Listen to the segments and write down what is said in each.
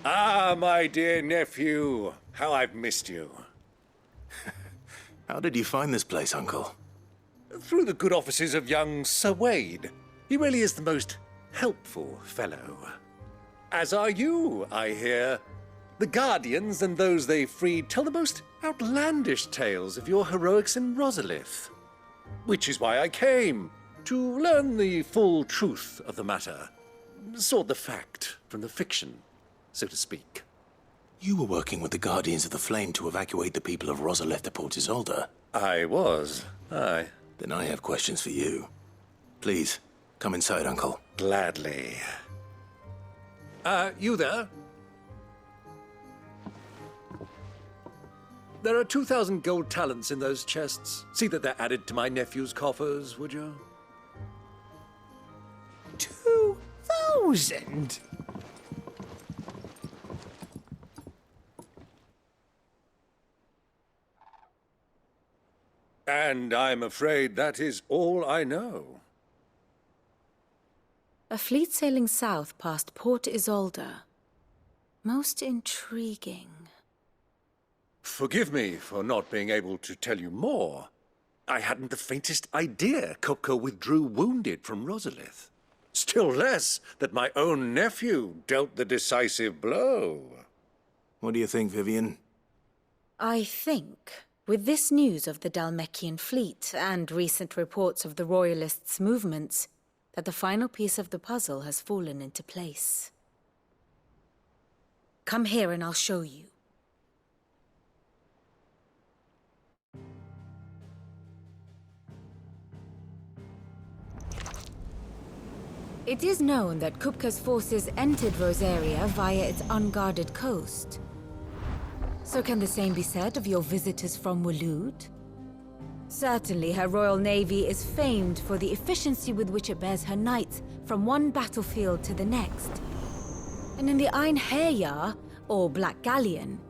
Ah, my dear nephew. How I've missed you. How did you find this place, Uncle? Through the good offices of young Sir Wade. He really is the most helpful fellow. As are you, I hear. The Guardians and those they freed tell the most outlandish tales of your heroics in Rosalith. Which is why I came, to learn the full truth of the matter. Sort the fact from the fiction, so to speak. You were working with the Guardians of the Flame to evacuate the people of Rosalith to Port Isolde. I was, aye. Then I have questions for you. Please, come inside, Uncle. Gladly. You there? There are 2,000 gold talents in those chests. See that they're added to my nephew's coffers, would you? 2,000? And I'm afraid that is all I know. A fleet sailing south past Port Isolde. Most intriguing. Forgive me for not being able to tell you more. I hadn't the faintest idea Kupka withdrew wounded from Rosalith. Still less that my own nephew dealt the decisive blow. What do you think, Vivian? I think, with this news of the Dalmekian fleet and recent reports of the Royalists' movements, that the final piece of the puzzle has fallen into place. Come here and I'll show you. It is known that Kupka's forces entered Rosaria via its unguarded coast. So can the same be said of your visitors from Waloed? Certainly her Royal Navy is famed for the efficiency with which it bears her knights from one battlefield to the next. And in the Einherjar, or Black Galleon,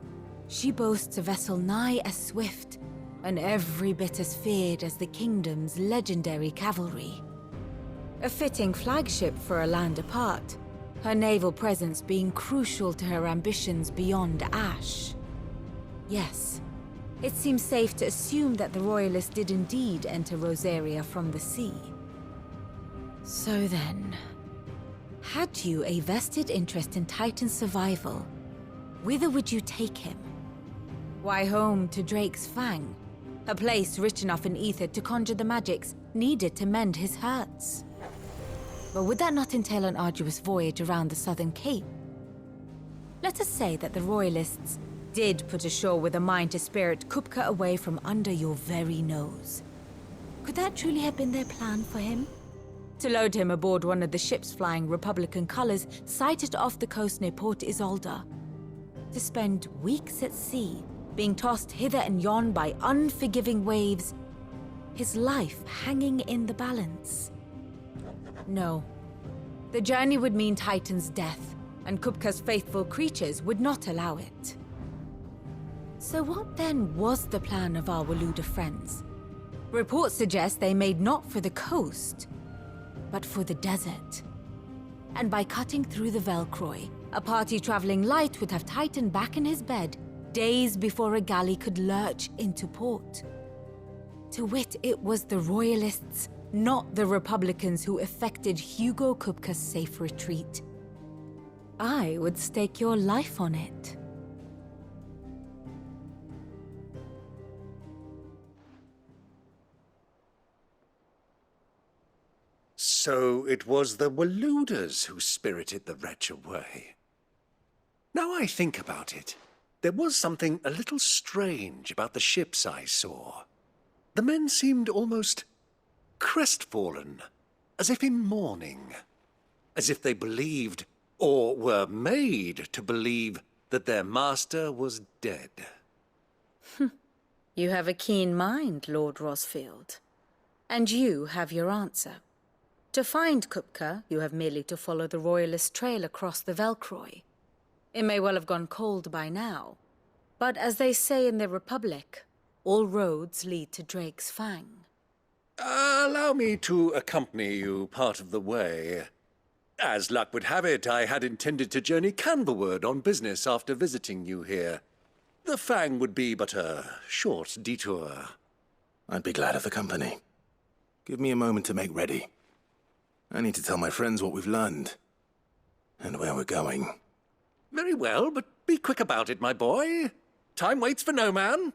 she boasts a vessel nigh as swift and every bit as feared as the kingdom's legendary cavalry. A fitting flagship for a land apart, her naval presence being crucial to her ambitions beyond Ash. Yes, it seems safe to assume that the Royalists did indeed enter Rosaria from the sea. So then, had you a vested interest in Titan's survival, whither would you take him? Why, home to Drake's Fang, a place rich enough in ether to conjure the magics needed to mend his hurts. But would that not entail an arduous voyage around the southern cape? Let us say that the Royalists did put ashore with a mind to spirit Kupka away from under your very nose. Could that truly have been their plan for him? To load him aboard one of the ships flying Republican colors sighted off the coast near Port Isolde. To spend weeks at sea, being tossed hither and yon by unforgiving waves, his life hanging in the balance. No. The journey would mean Titan's death, and Kupka's faithful creatures would not allow it. So what then was the plan of our Waloed friends? Reports suggest they made not for the coast, but for the desert. And by cutting through the Velcroy, a party traveling light would have Titan back in his bed days before a galley could lurch into port. To wit, it was the Royalists, not the Republicans, who effected Hugo Kupka's safe retreat. I would stake your life on it. So it was the Waloeders who spirited the wretch away. Now I think about it, there was something a little strange about the ships I saw. The men seemed almost crestfallen, as if in mourning, as if they believed, or were made to believe, that their master was dead. You have a keen mind, Lord Rosfield. And you have your answer. To find Kupka, you have merely to follow the Royalist trail across the Velcroy. It may well have gone cold by now, but as they say in the Republic, all roads lead to Drake's Fang. Allow me to accompany you part of the way. As luck would have it, I had intended to journey Canberward on business after visiting you here. The Fang would be but a short detour. I'd be glad of the company. Give me a moment to make ready. I need to tell my friends what we've learned. And where we're going. Very well, but be quick about it, my boy. Time waits for no man.